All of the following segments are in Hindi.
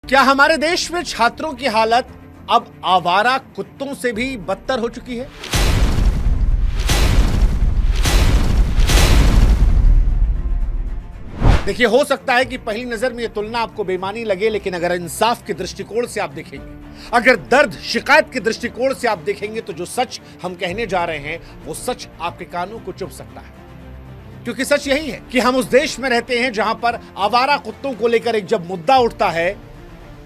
क्या हमारे देश में छात्रों की हालत अब आवारा कुत्तों से भी बदतर हो चुकी है? देखिए, हो सकता है कि पहली नजर में यह तुलना आपको बेमानी लगे, लेकिन अगर इंसाफ के दृष्टिकोण से आप देखेंगे, अगर दर्द शिकायत के दृष्टिकोण से आप देखेंगे, तो जो सच हम कहने जा रहे हैं वो सच आपके कानों को चुभ सकता है। क्योंकि सच यही है कि हम उस देश में रहते हैं जहां पर आवारा कुत्तों को लेकर एक जब मुद्दा उठता है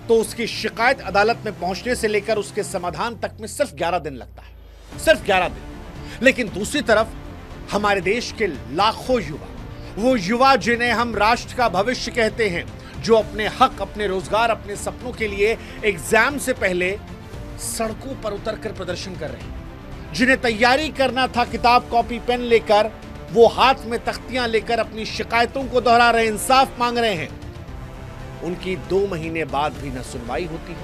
तो उसकी शिकायत अदालत में पहुंचने से लेकर उसके समाधान तक में सिर्फ 11 दिन लगता है, सिर्फ 11 दिन। लेकिन दूसरी तरफ हमारे देश के लाखों युवा, वो युवा जिन्हें हम राष्ट्र का भविष्य कहते हैं, जो अपने हक, अपने रोजगार, अपने सपनों के लिए एग्जाम से पहले सड़कों पर उतरकर प्रदर्शन कर रहे हैं, जिन्हें तैयारी करना था किताब कॉपी पेन लेकर, वो हाथ में तख्तियां लेकर अपनी शिकायतों को दोहरा रहे, इंसाफ मांग रहे हैं। उनकी 2 महीने बाद भी न सुनवाई होती है,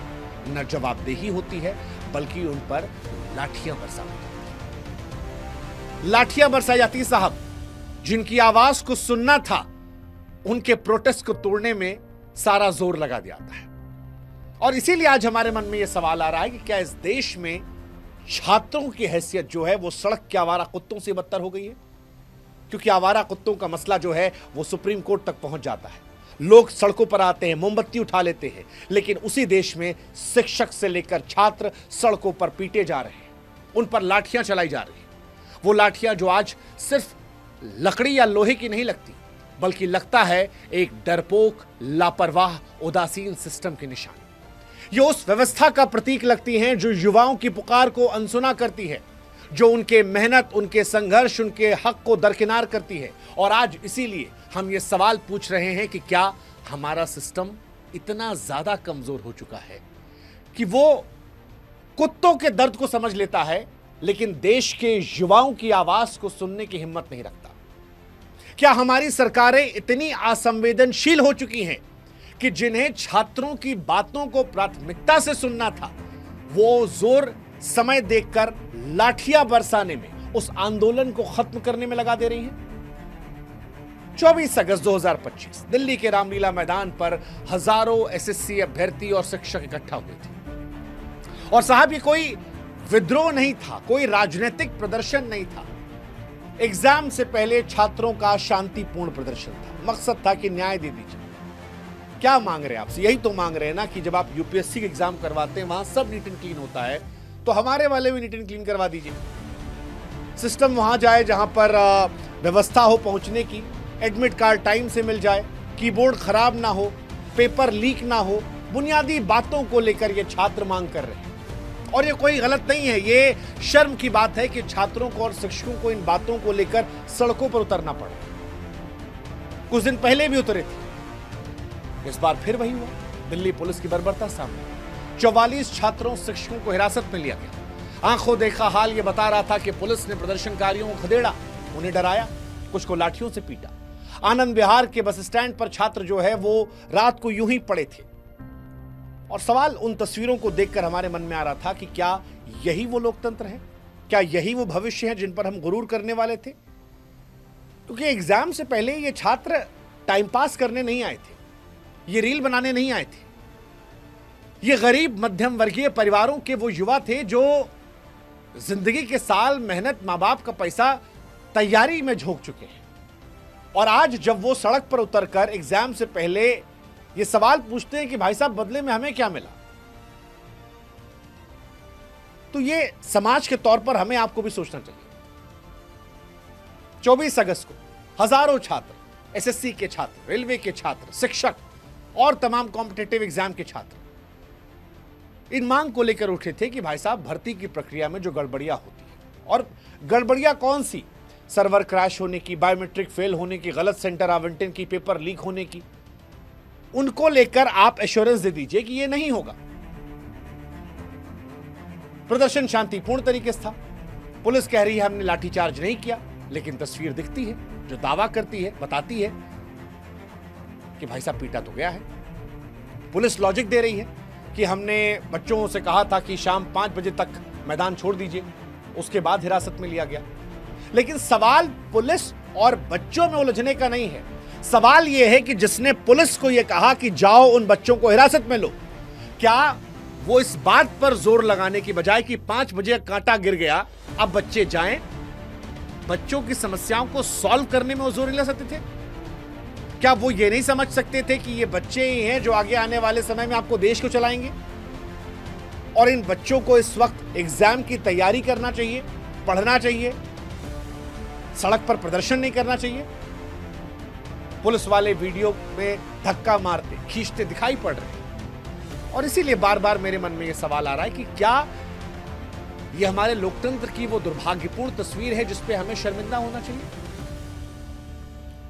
न जवाबदेही होती है, बल्कि उन पर लाठियां बरसाई जाती, लाठियां बरसाई जाती। साहब, जिनकी आवाज को सुनना था, उनके प्रोटेस्ट को तोड़ने में सारा जोर लगा दिया जाता है। और इसीलिए आज हमारे मन में यह सवाल आ रहा है कि क्या इस देश में छात्रों की हैसियत जो है वो सड़क के आवारा कुत्तों से बदतर हो गई है? क्योंकि आवारा कुत्तों का मसला जो है वो सुप्रीम कोर्ट तक पहुंच जाता है, लोग सड़कों पर आते हैं, मोमबत्ती उठा लेते हैं, लेकिन उसी देश में शिक्षक से लेकर छात्र सड़कों पर पीटे जा रहे हैं, उन पर लाठियां चलाई जा रही हैं। वो लाठियां जो आज सिर्फ लकड़ी या लोहे की नहीं लगती, बल्कि लगता है एक डरपोक, लापरवाह, उदासीन सिस्टम की निशानी। ये उस व्यवस्था का प्रतीक लगती हैं जो युवाओं की पुकार को अनसुना करती है, जो उनके मेहनत, उनके संघर्ष, उनके हक को दरकिनार करती है। और आज इसीलिए हम ये सवाल पूछ रहे हैं कि क्या हमारा सिस्टम इतना ज्यादा कमजोर हो चुका है कि वो कुत्तों के दर्द को समझ लेता है, लेकिन देश के युवाओं की आवाज को सुनने की हिम्मत नहीं रखता? क्या हमारी सरकारें इतनी असंवेदनशील हो चुकी हैं कि जिन्हें छात्रों की बातों को प्राथमिकता से सुनना था, वो जोर समय देखकर लाठियां बरसाने में, उस आंदोलन को खत्म करने में लगा दे रही हैं? 24 अगस्त 2025 दिल्ली के रामलीला मैदान पर हजारों एसएससी अभ्यर्थी और शिक्षक इकट्ठा हुए थे। और साहब, ये कोई विद्रोह नहीं था, कोई राजनीतिक प्रदर्शन नहीं था। एग्जाम से पहले छात्रों का शांतिपूर्ण प्रदर्शन था। मकसद था कि न्याय दे दीजिए। क्या मांग रहे हैं आपसे? यही तो मांग रहे हैं ना कि जब आप यूपीएससी के एग्जाम करवाते हैं, वहां सब नीट एंड क्लीन होता है, तो हमारे वाले भी नीट एंड क्लीन करवा दीजिए। सिस्टम वहां जाए जहां पर व्यवस्था हो पहुंचने की, एडमिट कार्ड टाइम से मिल जाए, कीबोर्ड खराब ना हो, पेपर लीक ना हो। बुनियादी बातों को लेकर ये छात्र मांग कर रहे हैं। और ये कोई गलत नहीं है, ये शर्म की बात है कि छात्रों को और शिक्षकों को इन बातों को लेकर सड़कों पर उतरना पड़ा। कुछ दिन पहले भी उतरे थे, इस बार फिर वही हुआ। दिल्ली पुलिस की बर्बरता सामने। 44 छात्रों, शिक्षकों को हिरासत में लिया गया। आंखों देखा हाल ये बता रहा था कि पुलिस ने प्रदर्शनकारियों को खदेड़ा, उन्हें डराया, कुछ को लाठियों से पीटा। आनंद विहार के बस स्टैंड पर छात्र जो है वो रात को यूं ही पड़े थे। और सवाल उन तस्वीरों को देखकर हमारे मन में आ रहा था कि क्या यही वो लोकतंत्र है? क्या यही वो भविष्य है जिन पर हम गुरूर करने वाले थे? क्योंकि एग्जाम से पहले ये छात्र टाइम पास करने नहीं आए थे, ये रील बनाने नहीं आए थे। ये गरीब मध्यम वर्गीय परिवारों के वो युवा थे जो जिंदगी के साल मेहनत, मां बाप का पैसा तैयारी में झोंक चुके हैं। और आज जब वो सड़क पर उतरकर एग्जाम से पहले ये सवाल पूछते हैं कि भाई साहब, बदले में हमें क्या मिला, तो ये समाज के तौर पर हमें आपको भी सोचना चाहिए। 24 अगस्त को हजारों छात्र, एसएससी के छात्र, रेलवे के छात्र, शिक्षक और तमाम कॉम्पिटिटिव एग्जाम के छात्र इन मांग को लेकर उठे थे कि भाई साहब, भर्ती की प्रक्रिया में जो गड़बड़ियां होती है, और गड़बड़ियां कौन सी? सर्वर क्रैश होने की, बायोमेट्रिक फेल होने की, गलत सेंटर आवंटन की, पेपर लीक होने की, उनको लेकर आप एश्योरेंस दे दीजिए कि ये नहीं होगा। प्रदर्शन शांतिपूर्ण तरीके से था। पुलिस कह रही है हमने लाठीचार्ज नहीं किया, लेकिन तस्वीर दिखती है जो दावा करती है, बताती है कि भाई साहब पीटा तो गया है। पुलिस लॉजिक दे रही है कि हमने बच्चों से कहा था कि शाम 5 बजे तक मैदान छोड़ दीजिए, उसके बाद हिरासत में लिया गया। लेकिन सवाल पुलिस और बच्चों में उलझने का नहीं है। सवाल यह है कि जिसने पुलिस को यह कहा कि जाओ उन बच्चों को हिरासत में लो, क्या वो इस बात पर जोर लगाने की बजाय कि 5 बजे कांटा गिर गया, अब बच्चे जाएं, बच्चों की समस्याओं को सॉल्व करने में वो जोर नहीं लगा सकते थे? क्या वो ये नहीं समझ सकते थे कि ये बच्चे ही हैं जो आगे आने वाले समय में आपको देश को चलाएंगे? और इन बच्चों को इस वक्त एग्जाम की तैयारी करना चाहिए, पढ़ना चाहिए, सड़क पर प्रदर्शन नहीं करना चाहिए। पुलिस वाले वीडियो में धक्का मारते, खींचते दिखाई पड़ रहे हैं। और इसीलिए बार बार मेरे मन में यह सवाल आ रहा है कि क्या यह हमारे लोकतंत्र की वो दुर्भाग्यपूर्ण तस्वीर है जिस पे हमें शर्मिंदा होना चाहिए?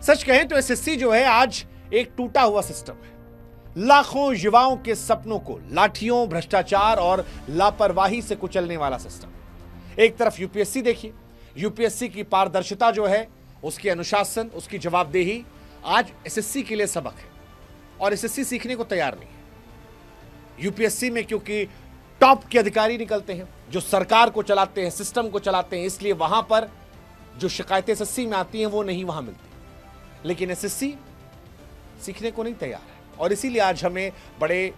सच कहें तो एसएससी जो है आज एक टूटा हुआ सिस्टम है। लाखों युवाओं के सपनों को लाठियों, भ्रष्टाचार और लापरवाही से कुचलने वाला सिस्टम। एक तरफ यूपीएससी देखिए, यूपीएससी की पारदर्शिता जो है, उसकी अनुशासन, उसकी जवाबदेही आज एसएससी के लिए सबक है और एसएससी सीखने को तैयार नहीं है। यूपीएससी में क्योंकि टॉप के अधिकारी निकलते हैं जो सरकार को चलाते हैं, सिस्टम को चलाते हैं, इसलिए वहां पर जो शिकायतें एसएससी में आती हैं वो नहीं वहां मिलती। लेकिन एसएससी सीखने को नहीं तैयार है और इसीलिए आज हमें बड़े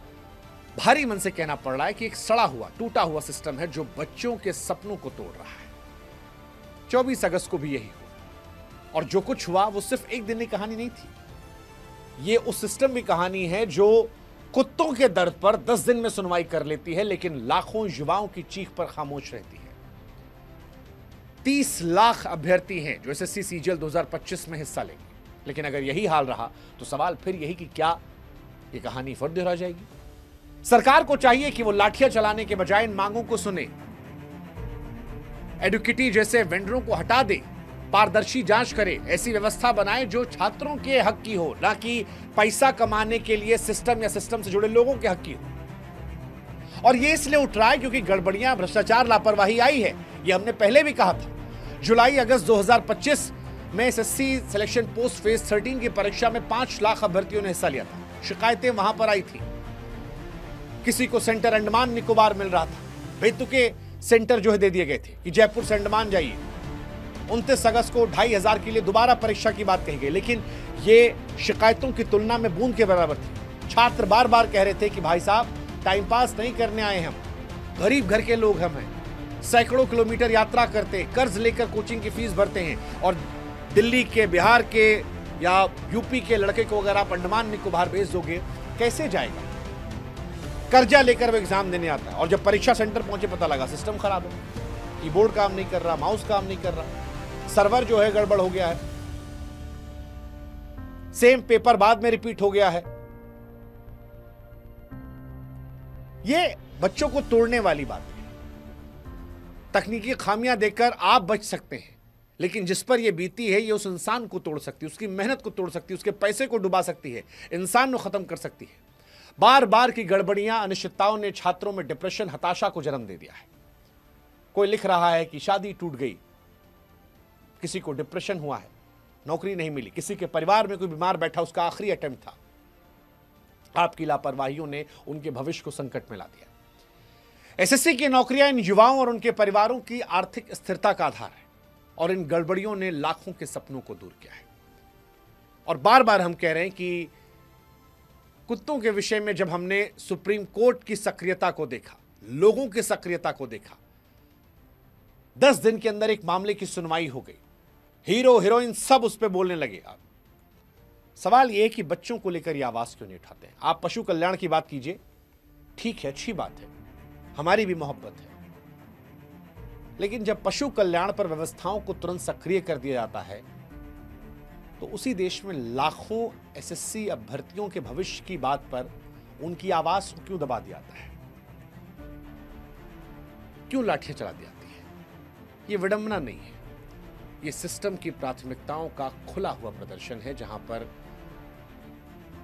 भारी मन से कहना पड़ रहा है कि एक सड़ा हुआ, टूटा हुआ सिस्टम है जो बच्चों के सपनों को तोड़ रहा है। 24 अगस्त को भी यही हुआ और जो कुछ हुआ वो सिर्फ एक दिन की कहानी नहीं थी। ये उस सिस्टम की कहानी है जो कुत्तों के दर्द पर 10 दिन में सुनवाई कर लेती है लेकिन लाखों युवाओं की चीख पर खामोश रहती है। 30 लाख अभ्यर्थी हैं जो एसएससी सीजीएल 2025 में हिस्सा लेंगे, लेकिन अगर यही हाल रहा तो सवाल फिर यही कि क्या ये कहानी फिर दोहरा जाएगी? सरकार को चाहिए कि वो लाठियां चलाने के बजाय इन मांगों को सुने, एडुकेटी जैसे वेंडरों को हटा दे, पारदर्शी जांच करे, ऐसी व्यवस्था बनाए जो छात्रों के हक की हो, ना कि पैसा कमाने के लिए सिस्टम या सिस्टम से जुड़े लोगों के हक की हो। और ये इसलिए उठ रहा है क्योंकि गड़बड़ियां, भ्रष्टाचार, लापरवाही आई है। ये हमने पहले भी कहा था। जुलाई अगस्त 2025 में एसएससी सिलेक्शन पोस्ट फेज 13 की परीक्षा में 5 लाख अभ्यर्थियों ने हिस्सा लिया था। शिकायतें वहां पर आई थी। किसी को सेंटर अंडमान निकोबार मिल रहा था, बेतुके सेंटर जो है दे दिए गए थे कि जयपुर से अंडमान जाइए। 29 अगस्त को 2500 के लिए दोबारा परीक्षा की बात कही गई, लेकिन ये शिकायतों की तुलना में बूंद के बराबर थी। छात्र बार बार कह रहे थे कि भाई साहब, टाइम पास नहीं करने आए हम, गरीब घर के लोग हम हैं, सैकड़ों किलोमीटर यात्रा करते, कर्ज लेकर कोचिंग की फीस भरते हैं और दिल्ली के, बिहार के या यूपी के लड़के को अगर आप अंडमान निकोबार भेज दोगे कैसे जाएगा? कर्जा लेकर वो एग्जाम देने आता है और जब परीक्षा सेंटर पहुंचे पता लगा सिस्टम खराब है, कीबोर्ड काम नहीं कर रहा, माउस काम नहीं कर रहा, सर्वर जो है गड़बड़ हो गया है, सेम पेपर बाद में रिपीट हो गया है। ये बच्चों को तोड़ने वाली बात है। तकनीकी खामियां देकर आप बच सकते हैं, लेकिन जिस पर यह बीती है ये उस इंसान को तोड़ सकती है, उसकी मेहनत को तोड़ सकती है, उसके पैसे को डुबा सकती है, इंसान को खत्म कर सकती है। बार बार की गड़बड़ियां, अनिश्चितताओं ने छात्रों में डिप्रेशन, हताशा को जन्म दे दिया है। कोई लिख रहा है कि शादी टूट गई, किसी को डिप्रेशन हुआ है, नौकरी नहीं मिली, किसी के परिवार में कोई बीमार बैठा, उसका आखिरी अटेम्प्ट था। आपकी लापरवाहियों ने उनके भविष्य को संकट में ला दिया। एसएससी की नौकरियां इन युवाओं और उनके परिवारों की आर्थिक स्थिरता का आधार है और इन गड़बड़ियों ने लाखों के सपनों को दूर किया है। और बार बार हम कह रहे हैं कि कुत्तों के विषय में जब हमने सुप्रीम कोर्ट की सक्रियता को देखा, लोगों की सक्रियता को देखा, 10 दिन के अंदर एक मामले की सुनवाई हो गई, हीरो हीरोइन सब उस पर बोलने लगे। आप सवाल यह है कि बच्चों को लेकर यह आवाज क्यों नहीं उठाते हैं? आप पशु कल्याण की बात कीजिए, ठीक है, अच्छी बात है, हमारी भी मोहब्बत है, लेकिन जब पशु कल्याण पर व्यवस्थाओं को तुरंत सक्रिय कर दिया जाता है तो उसी देश में लाखों एसएससी अभ्यर्थियों के भविष्य की बात पर उनकी आवाज को क्यों दबा दिया जाता है? क्यों लाठियां चला दी जाती है? यह विडंबना नहीं है, यह सिस्टम की प्राथमिकताओं का खुला हुआ प्रदर्शन है, जहां पर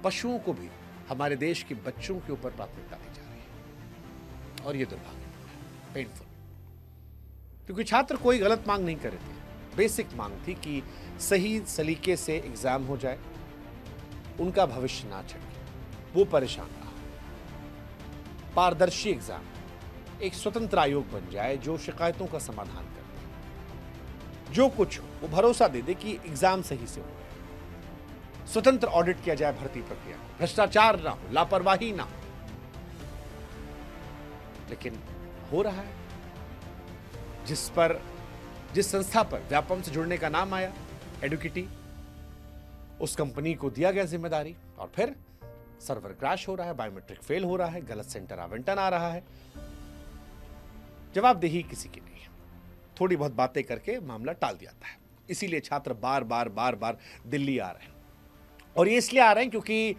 पशुओं को भी हमारे देश के बच्चों के ऊपर प्राथमिकता दी जा रही है। और यह दुर्भाग्यपूर्ण है, पेनफुल, क्योंकि छात्र कोई गलत मांग नहीं कर रहे थे। बेसिक मांग थी कि सही सलीके से एग्जाम हो जाए, उनका भविष्य ना छटके, वो परेशान रहा। पारदर्शी एग्जाम, एक स्वतंत्र आयोग बन जाए जो शिकायतों का समाधान कर दे, जो कुछ हो वो भरोसा दे दे कि एग्जाम सही से हो, स्वतंत्र ऑडिट किया जाए भर्ती प्रक्रिया को, भ्रष्टाचार ना हो, लापरवाही ना हो, लेकिन हो रहा है। जिस संस्था पर व्यापम से जुड़ने का नाम आया, एडुकिटी, उस कंपनी को दिया गया जिम्मेदारी और फिर सर्वर क्रैश हो रहा है, बायोमेट्रिक फेल हो रहा है, गलत सेंटर आवंटन आ रहा है। जवाबदेही किसी की नहीं है, थोड़ी बहुत बातें करके मामला टाल दिया जाता है। इसीलिए छात्र बार बार दिल्ली आ रहे हैं, और ये इसलिए आ रहे हैं क्योंकि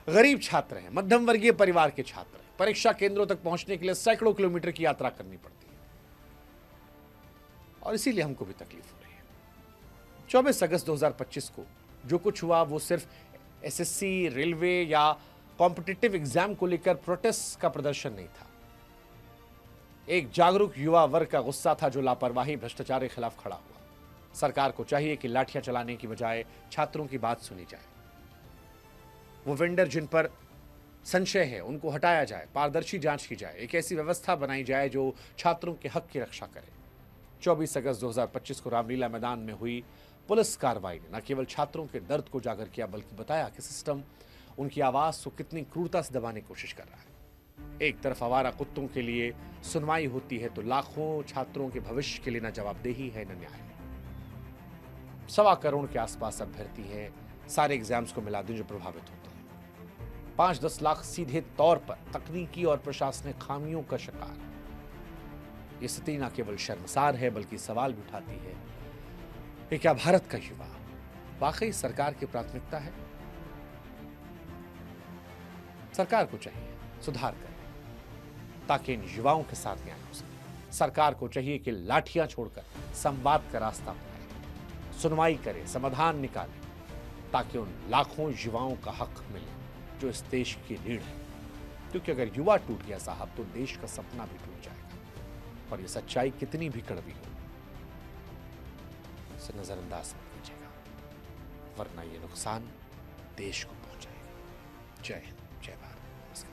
गरीब छात्र हैं, मध्यम वर्गीय परिवार के छात्र हैं। परीक्षा केंद्रों तक पहुंचने के लिए सैकड़ों किलोमीटर की यात्रा करनी पड़ती है, और इसीलिए हमको भी तकलीफ हो रही है। 24 अगस्त 2025 को जो कुछ हुआ वो सिर्फ एसएससी, रेलवे या कॉम्पिटिटिव एग्जाम को लेकर प्रोटेस्ट का प्रदर्शन नहीं था। एक जागरूक युवा वर्ग का गुस्सा था जो लापरवाही, भ्रष्टाचार के खिलाफ खड़ा हुआ। सरकार को चाहिए कि लाठियां चलाने की बजाय छात्रों की बात सुनी जाए। वो वेंडर जिन पर संशय है उनको हटाया जाए, पारदर्शी जांच की जाए, एक ऐसी व्यवस्था बनाई जाए जो छात्रों के हक की रक्षा करे। 24 अगस्त 2025 को रामलीला मैदान में हुई पुलिस कार्रवाई ने न केवल छात्रों के दर्द को उजागर किया, बल्कि बताया कि सिस्टम उनकी आवाज को कितनी क्रूरता से दबाने की कोशिश कर रहा है। एक तरफ आवारा कुत्तों के लिए सुनवाई होती है तो लाखों छात्रों के भविष्य के लिए न जवाबदेही है न न्याय है। 1.25 करोड़ के आसपास अभ्यर्थी हैं, सारे एग्जाम्स को मिला दें जो प्रभावित होते हैं। 5-10 लाख सीधे तौर पर तकनीकी और प्रशासनिक खामियों का शिकार। ये स्थिति न केवल शर्मसार है बल्कि सवाल भी उठाती है कि क्या भारत का युवा वाकई सरकार की प्राथमिकता है? सरकार को चाहिए सुधार करें ताकि इन युवाओं के साथ न्याय हो सके। सरकार को चाहिए कि लाठियां छोड़कर संवाद का रास्ता अपनाए, सुनवाई करे, समाधान निकाले, ताकि उन लाखों युवाओं का हक मिले जो इस देश की रीढ़ है। क्योंकि अगर युवा टूट गया साहब तो देश का सपना भी टूट जाएगा, और ये सच्चाई कितनी भी कड़वी हो इसे नजरअंदाज मत कीजिएगा, वरना ये नुकसान देश को पहुंचाएगा। जय हिंद, जय भारत, नमस्कार।